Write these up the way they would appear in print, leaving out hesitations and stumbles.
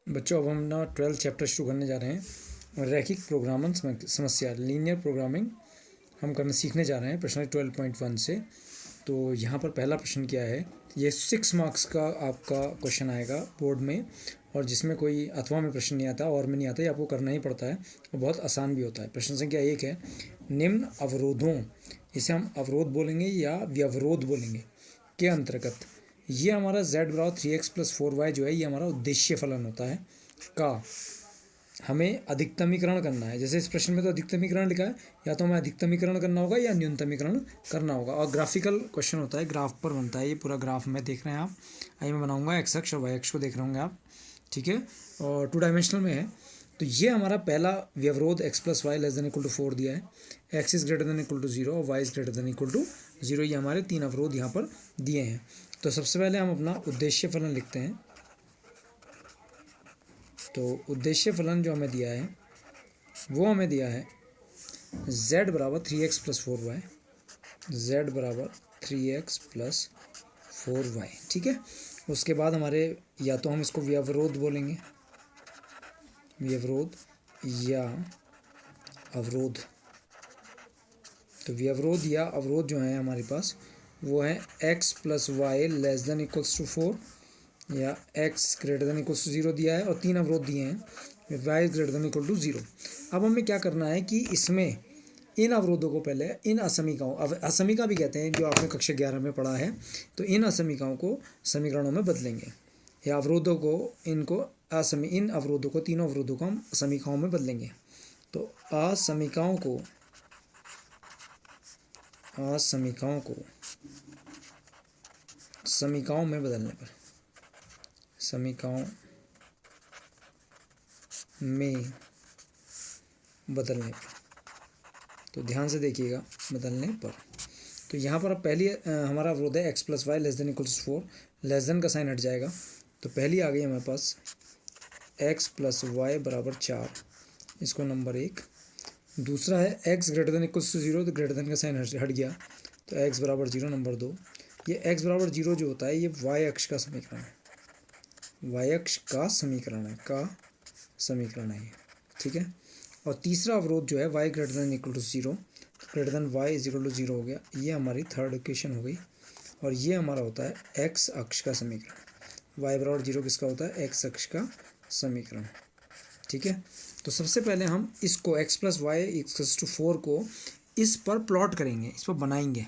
बच्चों, अब हम ना 12th चैप्टर शुरू करने जा रहे हैं। रैखिक प्रोग्रामिंग समस्या, लीनियर प्रोग्रामिंग हम करना सीखने जा रहे हैं प्रश्न 12.1 से। तो यहाँ पर पहला प्रश्न क्या है, ये 6 मार्क्स का आपका क्वेश्चन आएगा बोर्ड में, और जिसमें कोई अथवा में प्रश्न नहीं आता और में नहीं आता, ये आपको करना ही पड़ता है और बहुत आसान भी होता है। प्रश्न संख्या 1 है, निम्न अवरोधों, इसे हम अवरोध बोलेंगे या व्यवरोध बोलेंगे, के अंतर्गत ये हमारा z बराबर 3x + 4y जो है ये हमारा उद्देश्य फलन होता है का हमें अधिकतमीकरण करना है। जैसे इस प्रश्न में तो अधिकतमीकरण लिखा है, या तो हमें अधिकतमीकरण करना होगा या न्यूनतमीकरण करना होगा। और ग्राफिकल क्वेश्चन होता है, ग्राफ पर बनता है ये पूरा। ग्राफ में देख रहे हैं आप, आइए मैं बनाऊंगा, एक्स अक्ष और वाई अक्ष को देख रहे होंगे आप, ठीक है, और 2 डायमेंशनल में है। तो ये हमारा पहला व्यवरोध x + y ≤ 4 दिया है, x > 0 और y > 0, ये हमारे 3 अवरोध यहाँ पर दिए हैं। तो सबसे पहले हम अपना उद्देश्य फलन लिखते हैं। तो उद्देश्य फलन जो हमें दिया है वो हमें दिया है z बराबर 3x + 4y, z बराबर 3x + 4y, ठीक है। उसके बाद हमारे, या तो हम इसको व्यवरोध बोलेंगे, व्यवरोध या अवरोध। तो व्यवरोध या अवरोध जो है हमारे पास वो है x + y <= 4 या x > 0 दिया है, और 3 अवरोध दिए हैं, y > 0। अब हमें क्या करना है कि इसमें इन अवरोधों को पहले इन असमीकाओं, असमीका भी कहते हैं जो आपने कक्षा 11 में पढ़ा है, तो इन असमीकाओं को समीकरणों में बदलेंगे, या अवरोधों को, इनको इन अवरोधों को, तीनों अवरोधों को हम समीकाओं में बदलेंगे। तो असमीकाओं को समीकाओं में बदलने पर, समीकाओं में बदलने पर, तो ध्यान से देखिएगा, बदलने पर। तो यहाँ पर अब पहली हमारा अवरोध है x + y <= 4, लेस का साइन हट जाएगा, तो पहली आ गई हमारे पास x + y = 4, इसको नंबर 1। दूसरा है x > 0, तो ग्रेटर देन का साइन हट गया, तो x = 0 नंबर 2। ये x = 0 जो होता है ये y अक्ष का समीकरण है, y अक्ष का समीकरण है ये, ठीक है। और तीसरा अवरोध जो है y > 0, ग्रेटर देन y = 0 हो गया, ये हमारी थर्ड इक्वेशन हो गई। और ये हमारा होता है x अक्ष का समीकरण, y = 0 किसका होता है, x अक्ष का समीकरण, ठीक है। तो सबसे पहले हम इसको x + y = 4 को इस पर प्लॉट करेंगे, इस पर बनाएंगे,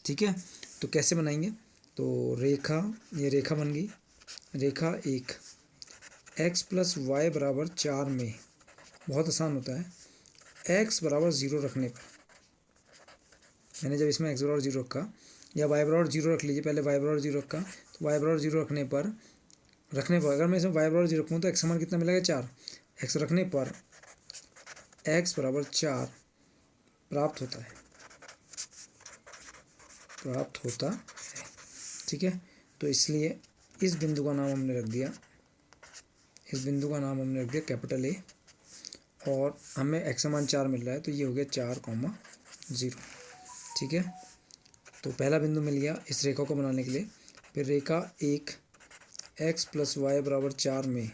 ठीक है। तो कैसे बनाएंगे, तो रेखा, ये रेखा बन गई, रेखा 1 x + y = 4 में, बहुत आसान होता है, x = 0 रखने पर, मैंने जब इसमें x = 0 रखा, या y = 0 रख लीजिए, पहले y = 0 रखा, तो y = 0 रखने पर अगर मैं इसमें y = 0 रखूँ तो x समान कितना मिलेगा, 4। x रखने पर x = 4 प्राप्त होता है, ठीक है। तो इसलिए इस बिंदु का नाम हमने रख दिया, कैपिटल A, और हमें x समान 4 मिल रहा है, तो ये हो गया 4,0, ठीक है। तो पहला बिंदु मिल गया इस रेखा को बनाने के लिए। फिर रेखा 1 x + y = 4 में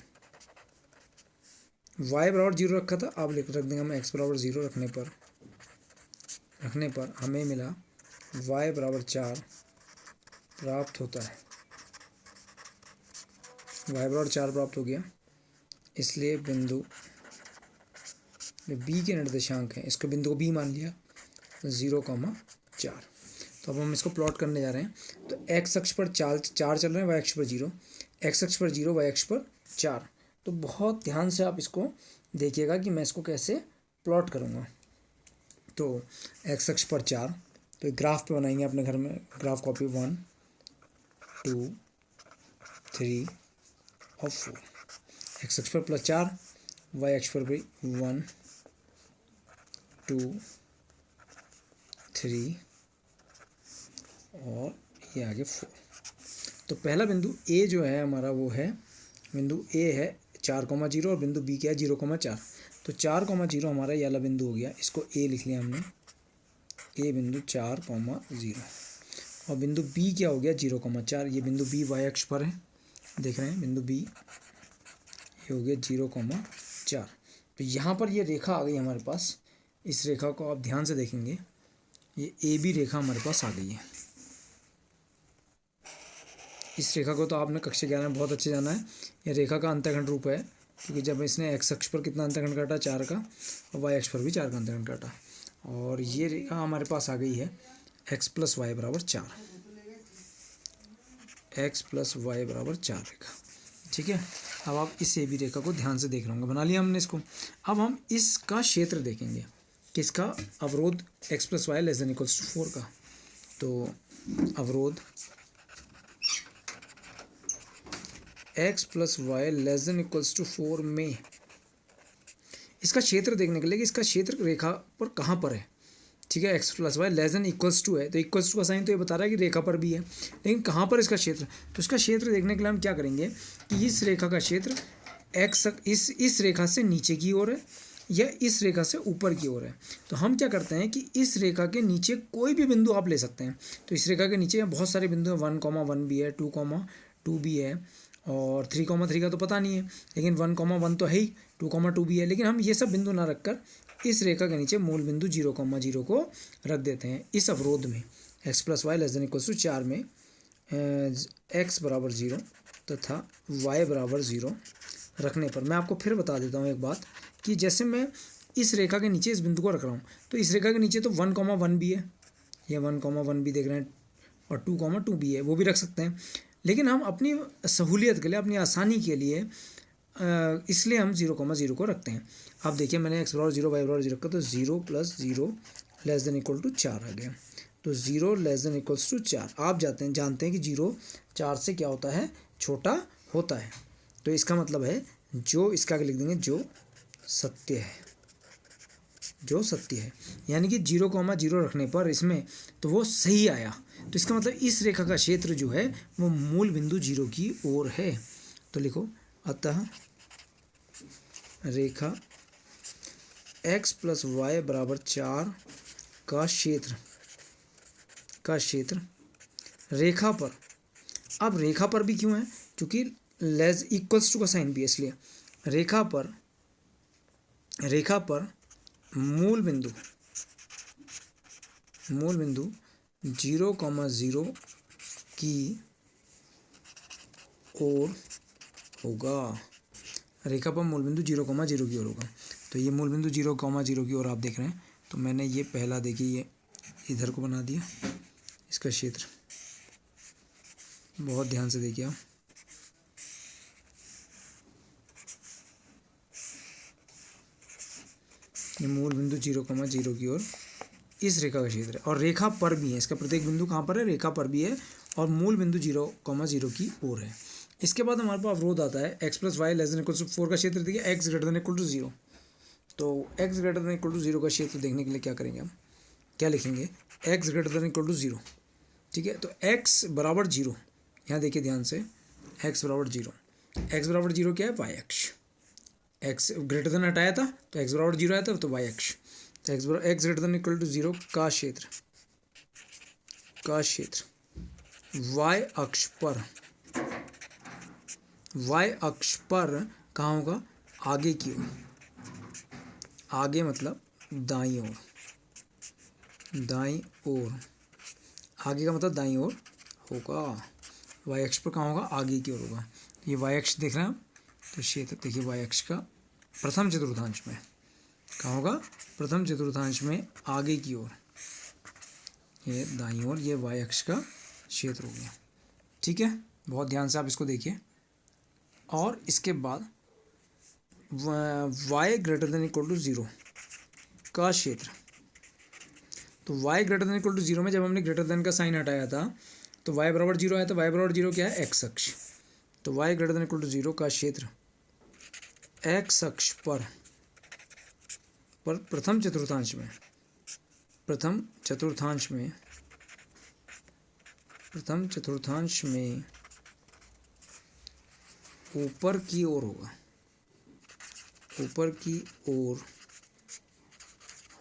y = 0 रखा था, अब रख देंगे हम x = 0 रखने पर हमें मिला y = 4 प्राप्त होता है, y = 4 प्राप्त हो गया। इसलिए बिंदु b के निर्देशांक हैं, इसको बिंदु को b मान लिया, 0,4। तो अब हम इसको प्लॉट करने जा रहे हैं। तो x अक्ष पर 4 चल रहे हैं, y अक्ष पर 0, x अक्ष पर 0, y अक्ष पर 4। तो बहुत ध्यान से आप इसको देखिएगा कि मैं इसको कैसे प्लॉट करूँगा। तो x अक्ष पर 4, तो एक ग्राफ पे बनाएंगे अपने घर में, ग्राफ कॉपी 1 2 3 और 4। x अक्ष पर +4, y अक्ष पर भी 1 2 3 और ये आगे 4। तो पहला बिंदु A जो है हमारा, वो है बिंदु A है 4,0, और बिंदु B क्या है, 0,4। तो 4,0 हमारा ये वाला बिंदु हो गया, इसको A लिख लिया हमने, A बिंदु 4,0, और बिंदु B क्या हो गया, 0,4। ये बिंदु B y अक्ष पर है, देख रहे हैं बिंदु B, ये हो गया 0,4। तो यहाँ पर ये रेखा आ गई हमारे पास। इस रेखा को आप ध्यान से देखेंगे, ये ए बी रेखा हमारे पास आ गई है। इस रेखा को तो आपने कक्षा 11 में बहुत अच्छे जाना है। ये रेखा का अंतःखंड रूप है, क्योंकि जब इसने एक्स अक्ष पर कितना अंतःखंड काटा, 4 का, और वाई अक्ष पर भी 4 का अंतःखंड काटा। और ये रेखा हमारे पास आ गई है x + y = 4। x + y = 4 रेखा। ठीक है, अब आप इस ए बी रेखा को ध्यान से देख रहे होंगे। बना लिया हमने इसको। अब हम इसका क्षेत्र देखेंगे, किसका, अवरोध x + y ≤ 4 का। तो अवरोध x + y ≤ 4 में इसका क्षेत्र देखने के लिए कि इसका क्षेत्र रेखा पर कहाँ पर है। ठीक है, x + y ≤ है, तो इक्वल्स टू का साइन तो ये बता रहा है कि रेखा पर भी है, लेकिन कहाँ पर इसका क्षेत्र। तो इसका क्षेत्र देखने के लिए हम क्या करेंगे कि इस रेखा का क्षेत्र x इस रेखा से नीचे की ओर है या इस रेखा से ऊपर की ओर है। तो हम क्या करते हैं कि इस रेखा के नीचे कोई भी बिंदु आप ले सकते हैं। तो इस रेखा के नीचे बहुत सारे बिंदु हैं, 1,1 भी है, 2,2 भी है, और 3,3 का तो पता नहीं है, लेकिन 1,1 तो है ही, 2,2 भी है। लेकिन हम ये सब बिंदु ना रखकर इस रेखा के नीचे मूल बिंदु 0,0 को रख देते हैं। इस अवरोध में x + y ≤ 4 में x = 0 तथा y = 0 रखने पर, मैं आपको फिर बता देता हूँ एक बात, कि जैसे मैं इस रेखा के नीचे इस बिंदु को रख रहा हूँ, तो इस रेखा के नीचे तो 1,1 भी है, ये 1,1 भी देख रहे हैं, और 2,2 भी है, वो भी रख सकते हैं। लेकिन हम अपनी सहूलियत के लिए, अपनी आसानी के लिए, इसलिए हम 0,0 को रखते हैं। अब देखिए, मैंने x = 0 y = 0 रखा, तो 0 + 0 ≤ 4 आ गया। तो 0 ≤ 4, आप जानते हैं कि 0 4 से क्या होता है, छोटा होता है। तो इसका मतलब है, जो इसका लिख देंगे, जो सत्य है, जो सत्य है, यानी कि 0,0 रखने पर इसमें तो वो सही आया। तो इसका मतलब इस रेखा का क्षेत्र जो है वो मूल बिंदु 0 की ओर है। तो लिखो, अतः रेखा x + y = 4 का क्षेत्र रेखा पर, अब रेखा पर भी क्यों है, क्योंकि इक्वल्स टू का साइन भी है, इसलिए रेखा पर मूल बिंदु 0,0 की ओर होगा। रेखा पर मूल बिंदु 0,0 की ओर होगा। तो ये मूल बिंदु 0,0 की ओर आप देख रहे हैं। तो मैंने ये पहला, देखिए, ये इधर को बना दिया, इसका क्षेत्र बहुत ध्यान से देखिए आप। ये मूल बिंदु 0,0 की ओर इस रेखा का क्षेत्र है, और रेखा पर भी है। इसका प्रत्येक बिंदु कहाँ पर है, रेखा पर भी है, और मूल बिंदु 0,0 की ओर है। इसके बाद हमारे पास अवरोध आता है x + y ≤ 4 का क्षेत्र। देखिए, x > 0, तो x > 0 का क्षेत्र देखने के लिए क्या करेंगे हम, क्या लिखेंगे, x > 0। ठीक है, तो x = 0, यहाँ देखिए ध्यान से, x = 0। x = 0 क्या है, y अक्ष। x ग्रेटर हटाया था तो x = 0 आया था, तो y अक्ष। तो x > 0 का क्षेत्र y अक्ष पर कहाँ होगा, आगे की ओर। आगे मतलब दाईं ओर, आगे का मतलब दाईं ओर होगा। y अक्ष पर कहाँ होगा, आगे की ओर होगा। ये y अक्ष देख रहे हैं आप, तो क्षेत्र देखिए y अक्ष का प्रथम चतुर्थांश में कहाँ होगा, प्रथम चतुर्थांश में आगे की ओर, ये दाईं ओर, ये y अक्ष का क्षेत्र हो गया। ठीक है, बहुत ध्यान से आप इसको देखिए। और इसके बाद y > 0 का क्षेत्र, तो y > 0 में जब हमने ग्रेटर देन का साइन हटाया था तो y = 0 आया था। y = 0 क्या है, x अक्ष। तो y > 0 का क्षेत्र x अक्ष पर प्रथम चतुर्थांश में ऊपर की ओर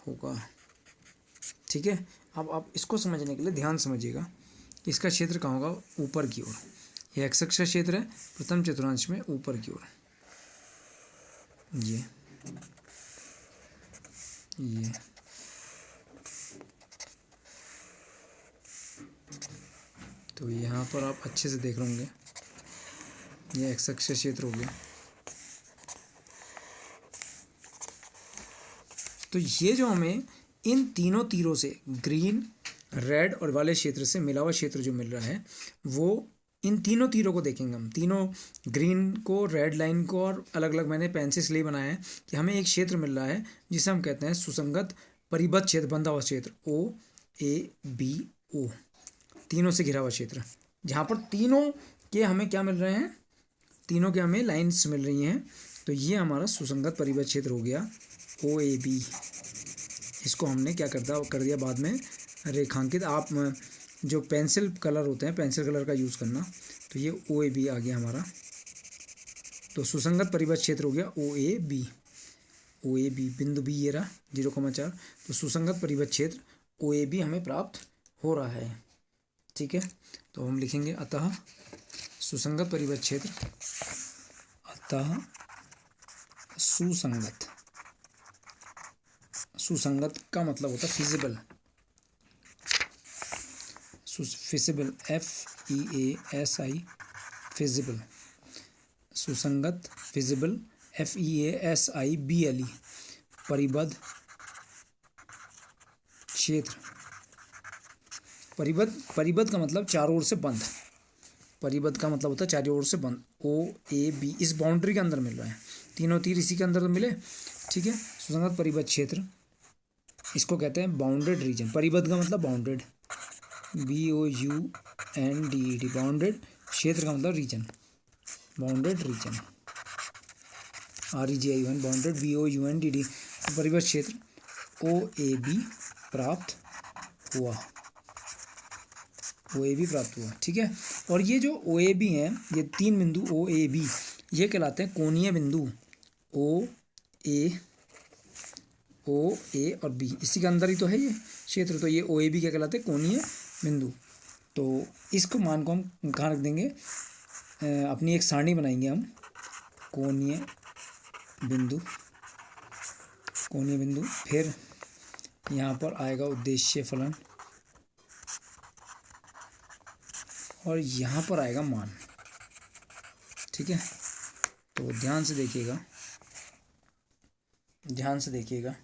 होगा, ठीक है। अब आप इसको समझने के लिए ध्यान समझिएगा, इसका क्षेत्र कहाँ होगा, ऊपर की ओर। यह x अक्ष का क्षेत्र है, प्रथम चतुर्थांश में ऊपर की ओर। ये तो यहाँ पर आप अच्छे से देख रहे होंगे, ये एक्स अक्ष क्षेत्र हो गया। तो ये जो हमें इन तीनों तीरों से ग्रीन, रेड और वाले क्षेत्र से मिला हुआ क्षेत्र जो मिल रहा है, वो इन तीनों तीरों को देखेंगे हम, तीनों ग्रीन को, रेड लाइन को, और अलग अलग मैंने पेन से इसलिए बनाया है कि हमें एक क्षेत्र मिल रहा है जिसे हम कहते हैं सुसंगत परिबद्ध क्षेत्र, बंधा हुआ क्षेत्र, ओ ए बी ओ, तीनों से घिरा हुआ क्षेत्र, जहाँ पर तीनों के हमें क्या मिल रहे हैं, तीनों के हमें लाइन्स मिल रही हैं। तो ये हमारा सुसंगत परिबद्ध क्षेत्र हो गया ओ ए बी। इसको हमने क्या कर दिया बाद में रेखांकित। आप जो पेंसिल कलर होते हैं, पेंसिल कलर का यूज़ करना। तो ये ओ ए बी आ गया हमारा। तो सुसंगत परिबद्ध क्षेत्र हो गया O A B. O A B बिंदु बी ये रहा 0,4। तो सुसंगत परिबद्ध क्षेत्र ओ ए बी हमें प्राप्त हो रहा है। ठीक है, तो हम लिखेंगे अतः सुसंगत परिबद्ध क्षेत्र, अतः सुसंगत, सुसंगत का मतलब होता है फिजिबल, फिजिबल, FEASI, फिजिबल, सुसंगत, फिजिबल, FEASIBLE, परिबद्ध क्षेत्र। परिबद्ध का मतलब चारों ओर से बंद, परिबद्ध का मतलब होता है चारों ओर से बंद। ओ ए बी इस बाउंड्री के अंदर मिल रहा है, तीनों तीर इसी के अंदर तो मिले। ठीक है, सुसंगत परिबद्ध क्षेत्र, इसको कहते हैं बाउंडेड रीजन। परिबद्ध का मतलब बाउंडेड, BOUNDED, बाउंडेड, क्षेत्र का मतलब region, bounded region, REGION, bounded, BOUNDED, परिबद्ध क्षेत्र OAB प्राप्त हुआ, OAB प्राप्त हुआ। ठीक है, और ये जो OAB हैं, ये तीन बिंदु OAB ये कहलाते हैं कोणीय बिंदु। ओ ए और बी इसी के अंदर ही तो है ये क्षेत्र। तो ये OAB क्या कहलाते हैं, कोणीय बिंदु। तो इसको मान को हम कहाँ रख देंगे, अपनी एक सारणी बनाएंगे हम, कोणीय बिंदु, कोणीय बिंदु, फिर यहाँ पर आएगा उद्देश्य फलन, और यहाँ पर आएगा मान। ठीक है, तो ध्यान से देखिएगा, ध्यान से देखिएगा।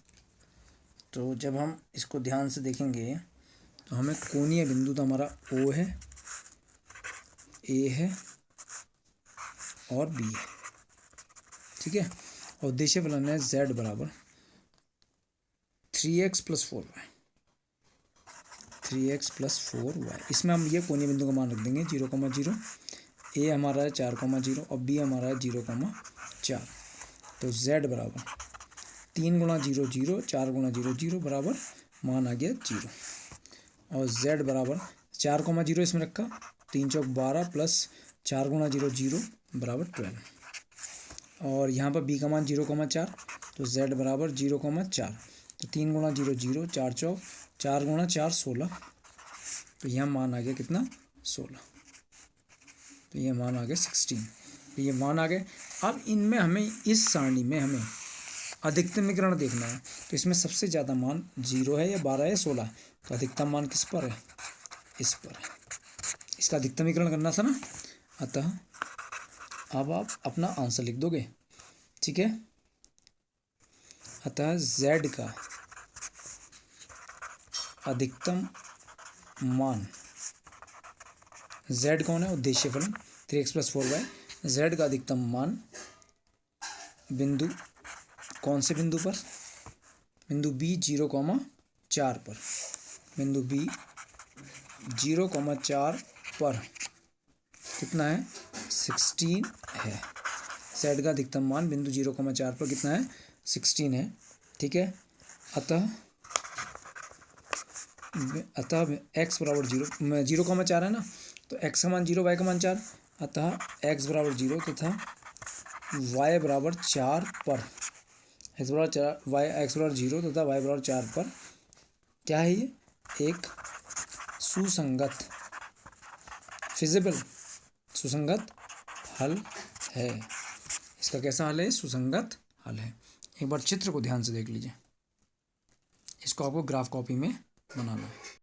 तो जब हम इसको ध्यान से देखेंगे तो हमें कोणीय बिंदु तो हमारा O है, A है और B है। ठीक है, और उद्देश्य फलन है Z बराबर 3x + 4y, 3x + 4y। इसमें हम ये कोणीय बिंदु का मान रख देंगे 0,0, A हमारा है 4,0 और B हमारा है 0,4। तो Z बराबर 3 × 0 0, 4 × 0 0 बराबर मान आ गया 0। और Z बराबर 4,0 इसमें रखा, 3 चौक 12 + 4 × 0 0 बराबर 12। और यहाँ पर B का मान 0,4, तो Z बराबर 0,4। तो 3 × 0 0, 4 चौक 4 × 4 16। तो यहाँ मान आ गया कितना, 16। तो ये मान आ गया 16। तो ये मान आ गए। अब इनमें हमें, इस सारणी में हमें अधिकतमीकरण देखना है। तो इसमें सबसे ज़्यादा मान 0 है या 12 है या 16। तो अधिकतम मान किस पर है, इस पर है। इसका अधिकतमीकरण करना था ना। अतः अब आप अपना आंसर लिख दोगे। ठीक है, अतः Z का अधिकतम मान, Z कौन है, उद्देश्य फलन 3x + 4y। Z का अधिकतम मान बिंदु, कौन से बिंदु पर, बिंदु B 0,4 पर, बिंदु B 0,4 पर कितना है, 16 है। Z का अधिकतम मान बिंदु 0,4 पर कितना है, 16 है। ठीक है, अतः x बराबर 0,4 है ना, तो x का मान 0, y का मान 4। अतः x बराबर 0 तथा y बराबर 4 पर, x बराबर 0 तथा y बराबर 4 पर क्या है, ये एक सुसंगत, फिजिबल, सुसंगत हल है। इसका कैसा हल है, सुसंगत हल है। एक बार चित्र को ध्यान से देख लीजिए, इसको आपको ग्राफ कॉपी में बनाना है।